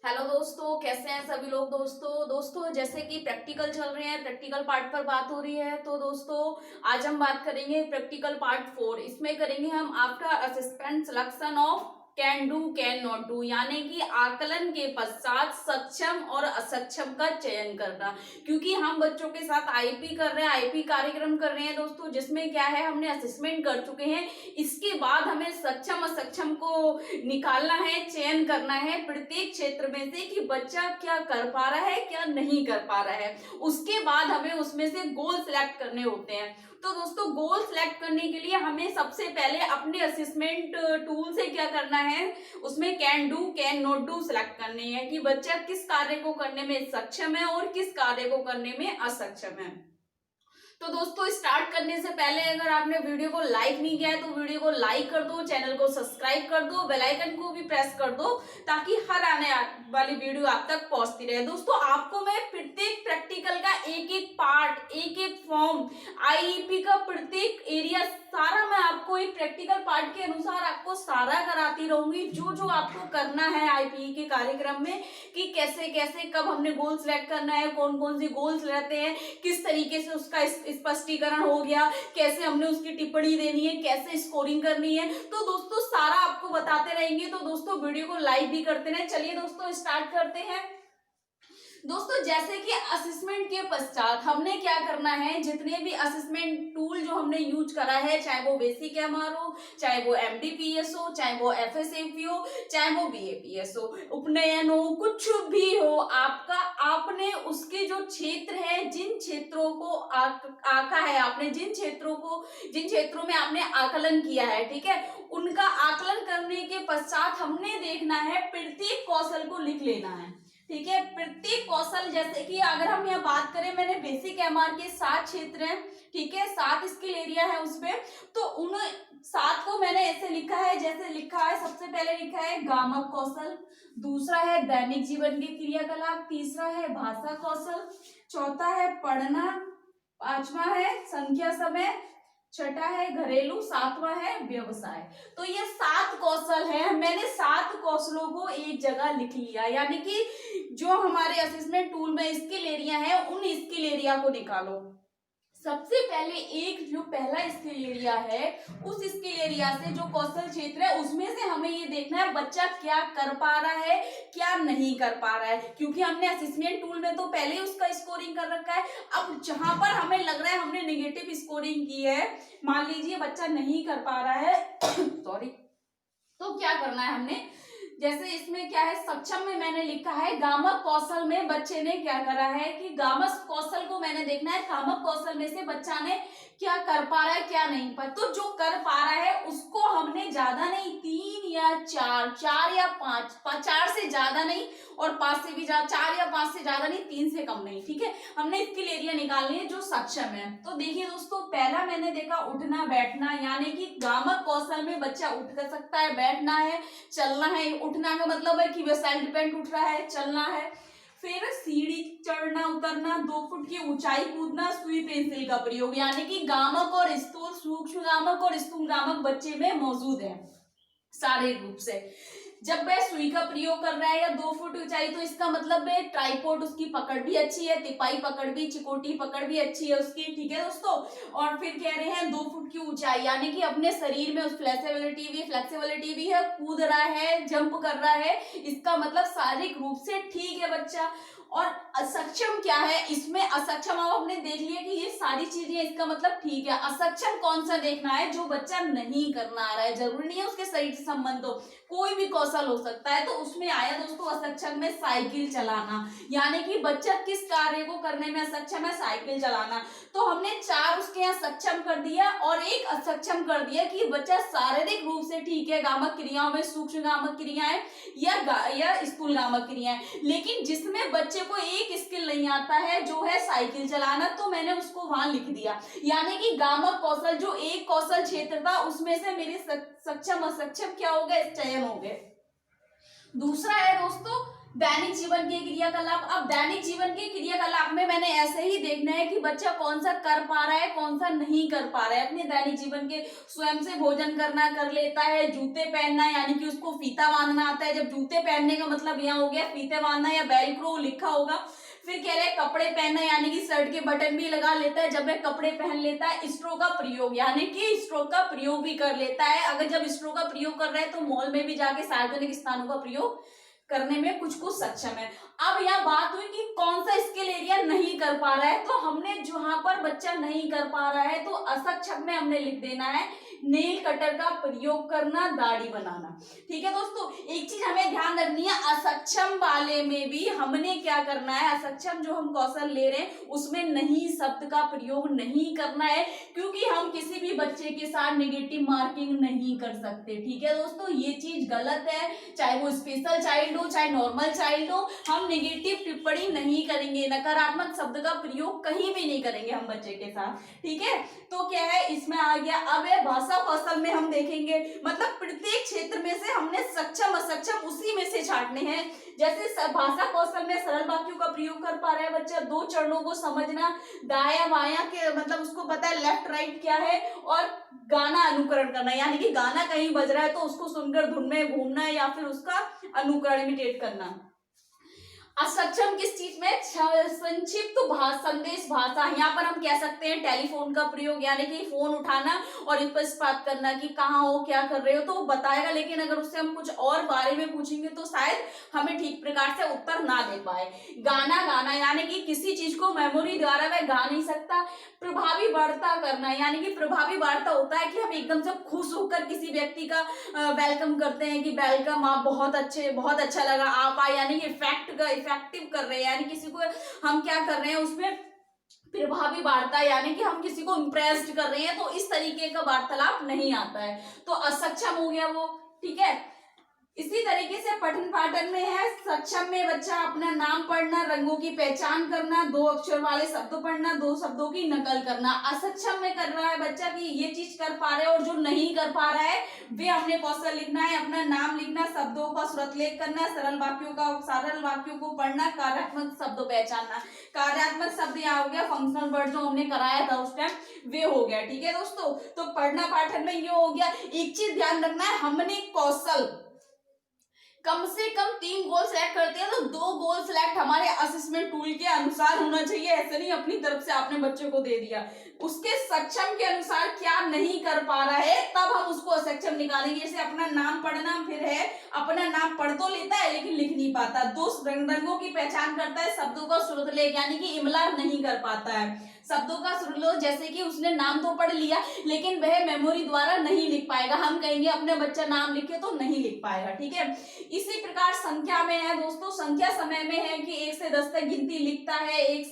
Hello दोस्तों, कैसे हैं सभी लोग। दोस्तों जैसे कि प्रैक्टिकल चल रहे हैं, प्रैक्टिकल पार्ट पर बात हो रही है। तो दोस्तों आज हम बात करेंगे प्रैक्टिकल पार्ट 4। इसमें करेंगे हम after assessment selection of can do can not do, यानी कि आकलन के पश्चात सक्षम और असक्षम का चयन करना। क्योंकि हम बच्चों के साथ आईपी कर रहे हैं, आईपी कार्यक्रम कर रहे हैं दोस्तों, जिसमें क्या है हमने असेसमेंट कर चुके हैं। इसके बाद हमें सक्षम असक्षम को निकालना है, चयन करना है प्रत्येक क्षेत्र में से कि बच्चा क्या कर पा रहा है, क्या नहीं कर पा रहा है। उसके बाद हमें उसमें से गोल सिलेक्ट करने होते हैं। तो दोस्तों गोल सिलेक्ट करने के लिए हमें सबसे पहले अपने असेसमेंट टूल से क्या करना है, उसमें can do can not do select करनी है कि बच्चा किस कार्य को करने में सक्षम है और किस कार्य को करने में असक्षम है। तो दोस्तों स्टार्ट करने से पहले अगर आपने वीडियो को लाइक नहीं किया है तो वीडियो को लाइक कर दो, चैनल को सब्सक्राइब कर दो, बेल आइकन को भी प्रेस कर दो ताकि हर आने वाली वीडियो आप तक पहुंचती रहे। दोस्तों आपको मैं प्रत्येक प्रैक्टिकल का एक एक पार्ट, एक एक फॉर्म, आईईपी का प्रत्येक एरिया सारा मैं आपको एक प्रैक्टिकल पार्ट के अनुसार आपको सारा कराती रहूंगी। जो जो आपको करना है आईपी के कार्यक्रम में कि कैसे कैसे कब हमने गोल सिलेक्ट करना है, कौन कौन से गोल्स रहते हैं, किस तरीके से उसका स्पष्टीकरण हो गया, कैसे हमने उसकी टिप्पणी देनी है, कैसे स्कोरिंग करनी है। तो दोस्तों सारा आपको बताते रहेंगे। तो दोस्तों वीडियो को लाइक भी करते रहे। चलिए दोस्तों स्टार्ट करते हैं। दोस्तों जैसे कि असेसमेंट के पश्चात हमने क्या करना है, जितने भी असेसमेंट टूल जो हमने यूज करा है, चाहे वो बेसिक एमआर हो, चाहे वो एमडीपीएस हो, चाहे वो एफएसएपी हो, चाहे वो बीएपीएस हो, उपनयन हो, कुछ भी हो आपका, आपने उसके जो क्षेत्र है, जिन क्षेत्रों को आका है आपने, जिन क्षेत्रों में आपने आकलन किया है, ठीक है, उनका आकलन करने के पश्चात हमने देखना है प्रत्येक कौशल को लिख लेना है। ठीक है, प्रत्येक कौशल, जैसे कि अगर हम यहाँ बात करें, मैंने बेसिक एमआर के 7 क्षेत्र हैं, ठीक है, 7 स्किल एरिया है उसपे। तो उन 7 को मैंने ऐसे लिखा है, जैसे लिखा है, सबसे पहले लिखा है गामक कौशल, दूसरा है दैनिक जीवन के क्रियाकलाप, तीसरा है भाषा कौशल, चौथा है पढ़ना, पांचवा है संख्या समय, छठा है घरेलू, सातवां है व्यवसाय। तो ये 7 कौशल है। मैंने 7 कौशलों को एक जगह लिख लिया, यानी कि जो हमारे असेसमेंट टूल में स्किल एरिया है, उन स्किल एरिया को निकालो। सबसे पहले एक जो पहला स्किल एरिया है, उस स्किल एरिया से जो कौशल क्षेत्र है उसमें से हमें ये देखना है बच्चा क्या कर पा रहा है, क्या नहीं कर पा रहा है। क्योंकि हमने असेसमेंट टूल में तो पहले ही उसका स्कोरिंग कर रखा है। अब जहां पर हमें लग रहा है हमने नेगेटिव स्कोरिंग की है, मान लीजिए बच्चा नहीं कर पा रहा है सॉरी, तो क्या करना है हमने, जैसे इसमें क्या है, सक्षम में मैंने लिखा है गामक कौशल में बच्चे ने क्या करा है कि गामक कौशल को मैंने देखना है, गामक कौशल में से बच्चा ने क्या कर पा रहा है, क्या नहीं पा। तो जो कर पा रहा है उसको हमने ज्यादा नहीं, 3 या 4, 4 या 5, 4 से ज्यादा नहीं और 5 से भी ज्यादा, 4 या 5 से ज्यादा नहीं, 3 से कम नहीं, ठीक है। हमने स्किल एरिया निकालनी है जो सक्षम है। तो देखिए दोस्तों, पहला मैंने देखा उठना बैठना, यानी कि गामक कौशल में बच्चा उठ कर सकता है, बैठना है, चलना है। उठना का मतलब है कि वह सेल्फ डिपेंड उठ रहा है, चलना है। फिर सीढ़ी चढ़ना उतरना, 2 फुट की ऊंचाई कूदना, सुई पेंसिल का प्रयोग, यानी कि गामक और स्थूल, सूक्ष्म गामक और स्थूल गामक बच्चे में मौजूद है शारीरिक रूप से। जब वह सुई का प्रयोग कर रहा है या 2 फुट ऊंचाई, तो इसका मतलब है ट्राइपॉड उसकी पकड़ भी अच्छी है, तिपाई पकड़ भी, चिकोटी पकड़ भी अच्छी है उसकी, ठीक है दोस्तों। और फिर कह रहे हैं 2 फुट की ऊंचाई, यानी कि अपने शरीर में उस फ्लेक्सिबिलिटी भी है, कूद रहा है, जंप कर रहा है, इसका मतलब शारीरिक रूप से ठीक है बच्चा। और असक्षम क्या है, इसमें असक्षम अब हमने देख लिया कि ये सारी चीजें, इसका मतलब ठीक है। असक्षम कौन सा देखना है, जो बच्चा नहीं करना आ रहा है, जरूरी नहीं है उसके शरीर से संबंध हो, कोई भी कौशल हो सकता है। तो उसमें आया दोस्तों असक्षम में साइकिल चलाना, यानी कि बच्चा किस कार्य को करने में असक्षम है, साइकिल चलाना। तो हमने 4 उसके यहाँ सक्षम कर दिया और 1 असक्षम कर दिया कि बच्चा शारीरिक रूप से ठीक है, गामक क्रियाओं में सूक्ष्म गामक क्रियाएं या स्थूल गामक क्रियाएं, लेकिन जिसमें बच्चे को एक स्किल नहीं आता है जो है साइकिल चलाना, तो मैंने उसको वहां लिख दिया। यानी कि गामक कौशल जो एक कौशल क्षेत्र था उसमें से मेरे सक्षम असक्षम क्या हो गए, चयन हो गए। दूसरा है दोस्तों दैनिक जीवन के क्रियाकलाप। अब दैनिक जीवन के क्रियाकलाप में मैंने ऐसे ही देखना है कि बच्चा कौन सा कर पा रहा है, कौन सा नहीं कर पा रहा है। अपने दैनिक जीवन के स्वयं से भोजन करना कर लेता है, जूते पहनना यानी कि उसको फीता बांधना आता है। जब जूते पहनने का मतलब यहाँ हो गया फीते बांधना या बेल्क्रो लिखा होगा। फिर कह रहे हैं कपड़े पहनना यानी कि शर्ट के बटन भी लगा लेता है। जब वह कपड़े पहन लेता है, स्ट्रो का प्रयोग यानी कि स्ट्रो का प्रयोग भी कर लेता है। अगर जब स्ट्रो का प्रयोग कर रहा है तो मॉल में भी जाके सार्वजनिक स्थानों का प्रयोग करने में कुछ कुछ सक्षम है। अब यह बात हुई कि कौन सा स्किल एरिया नहीं कर पा रहा है, तो हमने जहां पर बच्चा नहीं कर पा रहा है तो असक्षम में हमने लिख देना है नेल कटर का प्रयोग करना, दाढ़ी बनाना। ठीक है दोस्तों, एक चीज हमें ध्यान रखनी है, असक्षम वाले में भी हमने क्या करना है, असक्षम जो हम कौशल ले रहे हैं उसमें नहीं शब्द का प्रयोग नहीं करना है, क्योंकि हम किसी भी बच्चे के साथ नेगेटिव मार्किंग नहीं कर सकते। ठीक है दोस्तों, ये चीज गलत है। चाहे वो स्पेशल चाइल्ड हो चाहे नॉर्मल चाइल्ड हो, हम नेगेटिव टिप्पणी नहीं करेंगे, नकारात्मक शब्द का प्रयोग कहीं भी नहीं करेंगे हम बच्चे के साथ। ठीक है, तो क्या है इसमें आ गया। अब है भाषा कौशल में हम देखेंगे, मतलब प्रत्येक क्षेत्र में से हमने सक्षम असक्षम उसी में से छांटने हैं। जैसे भाषा कौशल में सरल वाक्यों का प्रयोग कर पा रहा है बच्चा, दो चरणों को समझना, दाया बाया के मतलब उसको पता है लेफ्ट राइट क्या है, और गाना अनुकरण करना यानी कि गाना कहीं बज रहा है तो उसको सुनकर धुन में घूमना या फिर उसका अनुकरण इमिटेट करना। असक्षम किस चीज में, संक्षिप्त संदेश भाषा। यहाँ पर हम कह सकते हैं टेलीफोन का प्रयोग यानी कि फोन उठाना और इस बात करना कि कहाँ हो क्या कर रहे हो, तो वो बताएगा। लेकिन अगर उससे हम कुछ और बारे में पूछेंगे तो शायद हमें ठीक प्रकार से उत्तर ना दे पाए। गाना गाना यानी कि किसी चीज को मेमोरी द्वारा वह गा नहीं सकता। प्रभावी वार्ता करना यानी कि प्रभावी वार्ता होता है कि हम एकदम से खुश होकर किसी व्यक्ति का वेलकम करते हैं कि वेलकम, आप बहुत अच्छे, बहुत अच्छा लगा आप आए, यानी कि इफेक्टिव कर रहे हैं, यानी किसी को हम क्या कर रहे हैं उसमें प्रभावी वार्ता यानी कि हम किसी को इम्प्रेस्ड कर रहे हैं, तो इस तरीके का वार्तालाप नहीं आता है, तो असक्षम हो गया वो। ठीक है, इसी तरीके से पठन पाठन में है, सक्षम में बच्चा अपना नाम पढ़ना, रंगों की पहचान करना, दो अक्षर वाले शब्द पढ़ना, दो शब्दों की नकल करना। असक्षम में कर रहा है बच्चा कि ये चीज कर पा रहे हैं, और जो नहीं कर पा रहा है वे हमने कौशल लिखना है, अपना नाम लिखना, शब्दों का श्रुतलेख करना, सरल वाक्यों को पढ़ना, कार्यात्मक शब्द पहचानना। कार्यात्मक शब्द यहाँ हो गया, फंक्शनल वर्ड जो हमने कराया था उस टाइम वे हो गया। ठीक है दोस्तों, तो पढ़ना पाठन में ये हो गया। एक चीज ध्यान रखना है, हमने कौशल कम से कम 3 गोल सिलेक्ट करते हैं तो 2 गोल सिलेक्ट हमारे असेसमेंट टूल के अनुसार होना चाहिए। ऐसे नहीं अपनी तरफ से आपने बच्चे को दे दिया, उसके सक्षम के अनुसार क्या नहीं कर पा रहा है तब हम उसको असक्षम निकालेंगे। जैसे अपना नाम पढ़ना, फिर है अपना नाम पढ़ तो लेता है लेकिन लिख नहीं पाता, दो रंगों की पहचान करता है, शब्दों का श्रुतलेख यानी कि इमला नहीं कर पाता है, शब्दों का श्रुतलेख जैसे कि उसने नाम तो पढ़ लिया लेकिन वह मेमोरी द्वारा नहीं लिख पाएगा, हम कहेंगे अपने बच्चा नाम लिखे तो नहीं लिख पाएगा। ठीक है, इसी प्रकार संख्या में है दोस्तों, संख्या समय में है कि 1 से 10 तक गिनती लिखता है, 1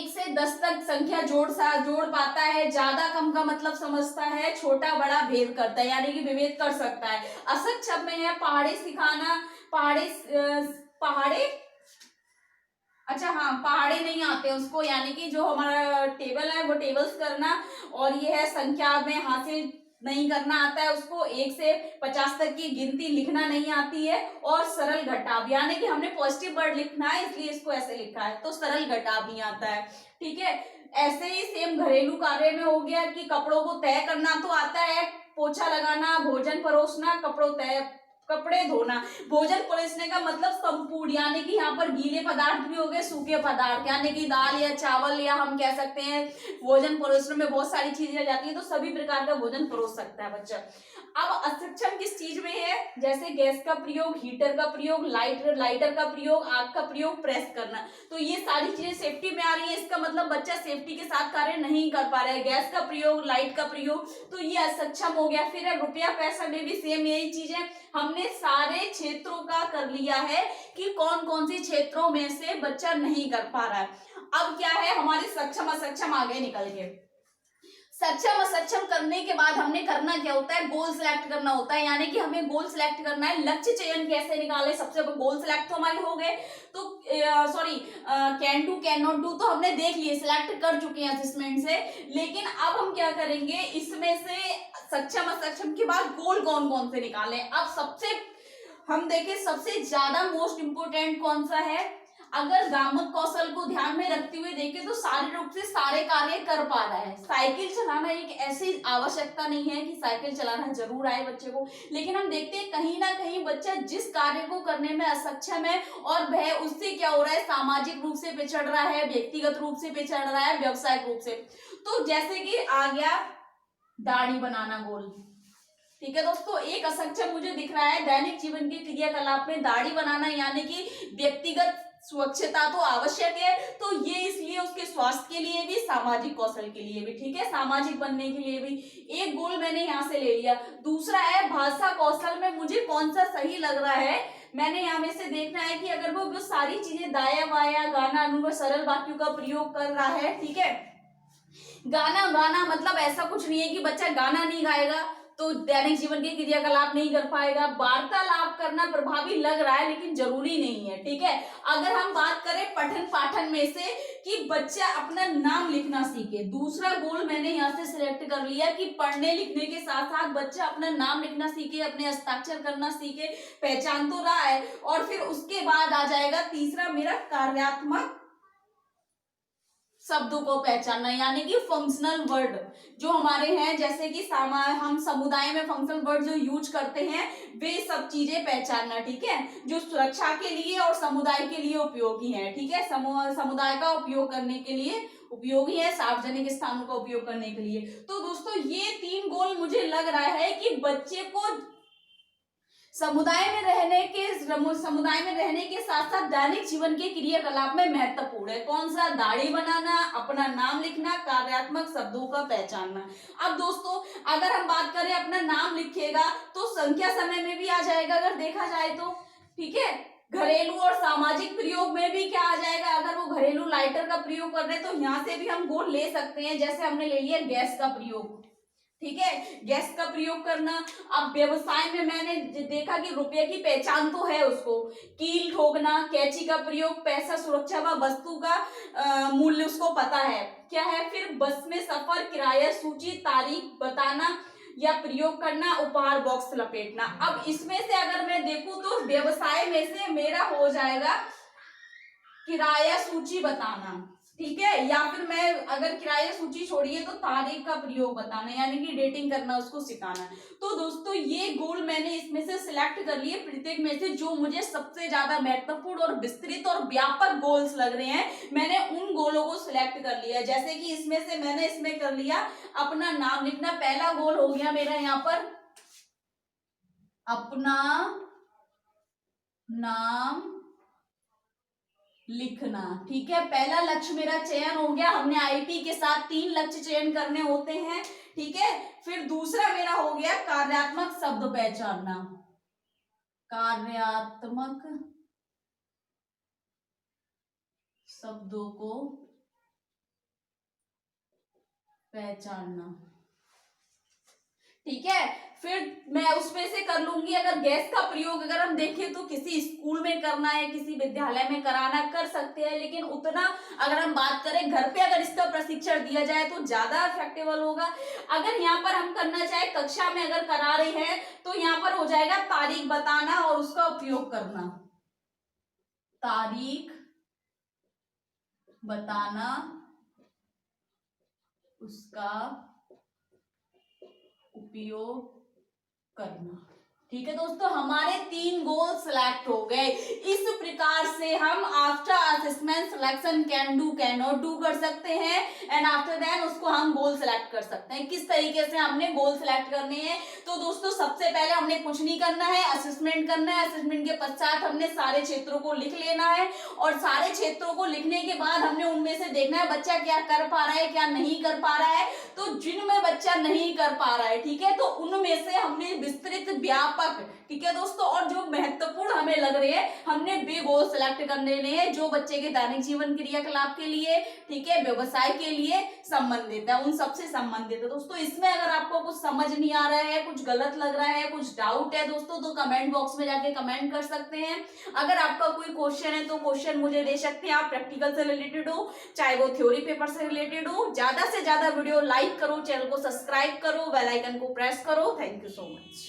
से 10 तक संख्या जोड़ पाता है, ज्यादा कम का मतलब समझता है, छोटा बड़ा भेद करता है यानी कि विभेद कर सकता है। असक्षम में है पहाड़े सिखाना, पहाड़े अच्छा हाँ पहाड़े नहीं आते उसको, यानी कि जो हमारा टेबल है वो टेबल्स करना, और ये है संख्या में हासिल नहीं करना आता है उसको, 1 से 50 तक की गिनती लिखना नहीं आती है, और सरल घटाव यानी कि हमने पॉजिटिव वर्ड लिखना है इसलिए इसको ऐसे लिखा है, तो सरल घटाव नहीं आता है। ठीक है, ऐसे ही सेम घरेलू कार्य में हो गया कि कपड़ों को तय करना तो आता है, पोछा लगाना, भोजन परोसना, कपड़े धोना। भोजन परोसने का मतलब संपूर्ण यानी कि यहाँ पर गीले पदार्थ भी हो गए, सूखे पदार्थ यानी कि दाल या चावल, या हम कह सकते हैं भोजन परोसने में बहुत सारी चीजें जाती है, तो सभी प्रकार का भोजन परोस सकता है बच्चा। अब असक्षम किस चीज में है, जैसे गैस का प्रयोग, हीटर का प्रयोग, लाइटर का प्रयोग, आग का प्रयोग, प्रेस करना, तो ये सारी चीजें सेफ्टी में आ रही है, इसका मतलब बच्चा सेफ्टी के साथ कार्य नहीं कर पा रहा है। गैस का प्रयोग, लाइट का प्रयोग, तो ये असक्षम हो गया। फिर रुपया पैसा में भी सेम यही चीज है, हमने सारे क्षेत्रों का कर लिया है कि कौन कौन से क्षेत्रों में से बच्चा नहीं कर पा रहा है। अब क्या है, हमारे सक्षम असक्षम आगे निकल गए। सक्षम असक्षम करने के बाद हमने करना क्या होता है, गोल सिलेक्ट करना होता है, यानी कि हमें गोल सिलेक्ट करना है। लक्ष्य चयन कैसे निकाले, सबसे गोल सिलेक्ट तो हमारे हो गए, तो sorry can do can not do तो हमने देख लिए, सिलेक्ट कर चुके हैं असेसमेंट से। लेकिन अब हम क्या करेंगे, इसमें से सक्षम असक्षम के बाद गोल कौन कौन से निकालें। अब सबसे हम देखें सबसे ज्यादा मोस्ट इंपोर्टेंट कौन सा है, अगर गामक कौशल को ध्यान में रखते हुए देखें तो शारीरिक रूप से सारे कार्य कर पा रहा है। साइकिल चलाना एक ऐसी आवश्यकता नहीं है कि साइकिल चलाना जरूर आए बच्चे को, लेकिन हम देखते हैं कहीं ना कहीं बच्चा जिस कार्य को करने में असक्षम है और वह उससे क्या हो रहा है, सामाजिक रूप से पिछड़ रहा है, व्यक्तिगत रूप से पिछड़ रहा है, व्यवसायिक रूप से। तो जैसे कि आ गया दाढ़ी बनाना गोल, ठीक है दोस्तों, एक असक्षम मुझे दिख रहा है दैनिक जीवन के क्रियाकलाप में दाढ़ी बनाना, यानी कि व्यक्तिगत स्वच्छता तो आवश्यक है, तो ये इसलिए उसके स्वास्थ्य के लिए भी, सामाजिक कौशल के लिए भी, ठीक है, सामाजिक बनने के लिए भी। एक गोल मैंने यहाँ से ले लिया। दूसरा है भाषा कौशल में मुझे कौन सा सही लग रहा है, मैंने यहाँ में से देखना है कि अगर वो सारी चीजें दाया वाया गाना अनुगत सरल वाक्यों का प्रयोग कर रहा है, ठीक है। गाना गाना मतलब ऐसा कुछ नहीं है कि बच्चा गाना नहीं गाएगा तो दैनिक जीवन के क्रियाकलाप नहीं कर पाएगा। वार्तालाप करना प्रभावी लग रहा है लेकिन जरूरी नहीं है, ठीक है। अगर हम बात करें पठन पाठन में से कि बच्चा अपना नाम लिखना सीखे, दूसरा गोल मैंने यहाँ से सिलेक्ट कर लिया कि पढ़ने लिखने के साथ साथ बच्चा अपना नाम लिखना सीखे, अपने हस्ताक्षर करना सीखे, पहचान तो रहा है। और फिर उसके बाद आ जाएगा तीसरा मेरा कार्यात्मक शब्दों को पहचानना, यानी कि फंक्शनल वर्ड जो हमारे हैं, जैसे कि हम समुदाय में फंक्शनल वर्ड जो यूज करते हैं वे सब चीजें पहचानना, ठीक है, जो सुरक्षा के लिए और समुदाय के लिए उपयोगी है, ठीक है, समुदाय का उपयोग करने के लिए उपयोगी है, सार्वजनिक स्थानों का उपयोग करने के लिए। तो दोस्तों ये 3 गोल मुझे लग रहा है कि बच्चे को समुदाय में रहने के साथ साथ दैनिक जीवन के क्रियाकलाप में महत्वपूर्ण है। कौन सा, दाढ़ी बनाना, अपना नाम लिखना, कार्यात्मक शब्दों का पहचानना। अब दोस्तों अगर हम बात करें अपना नाम लिखेगा तो संख्या समय में भी आ जाएगा अगर देखा जाए तो, ठीक है। घरेलू और सामाजिक प्रयोग में भी क्या आ जाएगा, अगर वो घरेलू लाइटर का प्रयोग कर रहे हैं तो यहाँ से भी हम गोल ले सकते हैं, जैसे हमने ले लिया गैस का प्रयोग, ठीक है, गैस का प्रयोग करना। अब व्यवसाय में मैंने देखा कि रुपये की पहचान तो है उसको, कील ठोकना, कैंची का प्रयोग, पैसा सुरक्षा व वस्तु का मूल्य उसको पता है क्या है। फिर बस में सफर, किराया सूची, तारीख बताना या प्रयोग करना, उपहार बॉक्स लपेटना। अब इसमें से अगर मैं देखूं तो व्यवसाय में से मेरा हो जाएगा किराया सूची बताना, ठीक है, या फिर मैं अगर किराया सूची छोड़िए तो तारीख का प्रयोग बताना, यानी कि डेटिंग करना उसको सिखाना। तो दोस्तों ये गोल मैंने इसमें से सिलेक्ट कर लिए, प्रत्येक में से जो मुझे सबसे ज्यादा महत्वपूर्ण और विस्तृत और व्यापक गोल्स लग रहे हैं मैंने उन गोलों को सिलेक्ट कर लिया। जैसे कि इसमें से मैंने इसमें कर लिया अपना नाम लिखना, पहला गोल हो गया मेरा यहाँ पर अपना नाम लिखना, ठीक है, पहला लक्ष्य मेरा चयन हो गया। हमने आईपी के साथ 3 लक्ष्य चयन करने होते हैं, ठीक है। फिर दूसरा मेरा हो गया कार्यात्मक शब्द पहचानना, कार्यात्मक शब्दों को पहचानना, ठीक है। फिर मैं उसमें से कर लूंगी, अगर गैस का प्रयोग अगर हम देखें तो किसी स्कूल में करना है, किसी विद्यालय में कराना कर सकते हैं, लेकिन उतना अगर हम बात करें घर पे अगर इसका प्रशिक्षण दिया जाए तो ज्यादा इफेक्टिवल होगा। अगर यहाँ पर हम करना चाहे कक्षा में अगर करा रहे हैं तो यहाँ पर हो जाएगा तारीख बताना और उसका उपयोग करना, तारीख बताना उसका उपयोग करना, ठीक है दोस्तों। हमारे 3 गोल सिलेक्ट हो गए। इस प्रकार से हम after assessment selection can do can not do कर सकते हैं एंड आफ्टर देन उसको हम गोल सिलेक्ट कर सकते हैं। किस तरीके से हमने गोल सिलेक्ट करने हैं, तो दोस्तों सबसे पहले हमने कुछ नहीं करना है, असेसमेंट करना है। असेसमेंट के पश्चात हमने सारे क्षेत्रों को लिख लेना है और सारे क्षेत्रों को लिखने के बाद हमने उनमें से देखना है बच्चा क्या कर पा रहा है क्या नहीं कर पा रहा है। तो जिनमें बच्चा नहीं कर पा रहा है, ठीक है। तो उनमें से हमने विस्तृत, व्यापक, ठीक है दोस्तों, और जो महत्वपूर्ण हमें लग रहे हैं हमने वे गोल सेलेक्ट करने हैं जो बच्चे के दैनिक जीवन क्रियाकलाप के लिए, ठीक है, व्यवसाय के लिए संबंधित है, उन सबसे संबंधित है दोस्तों। इसमें अगर आपको कुछ समझ नहीं आ रहा है, कुछ गलत लग रहा है, कुछ डाउट है दोस्तों, तो कमेंट बॉक्स में जाके कमेंट कर सकते हैं। अगर आपका कोई क्वेश्चन है तो क्वेश्चन मुझे दे सकते हैं आप, प्रैक्टिकल से रिलेटेड हो चाहे वो थ्योरी पेपर से रिलेटेड हो। ज्यादा से ज्यादा वीडियो लाइक करो, चैनल को सब्सक्राइब करो, बेल आइकन को प्रेस करो। Thank you so much.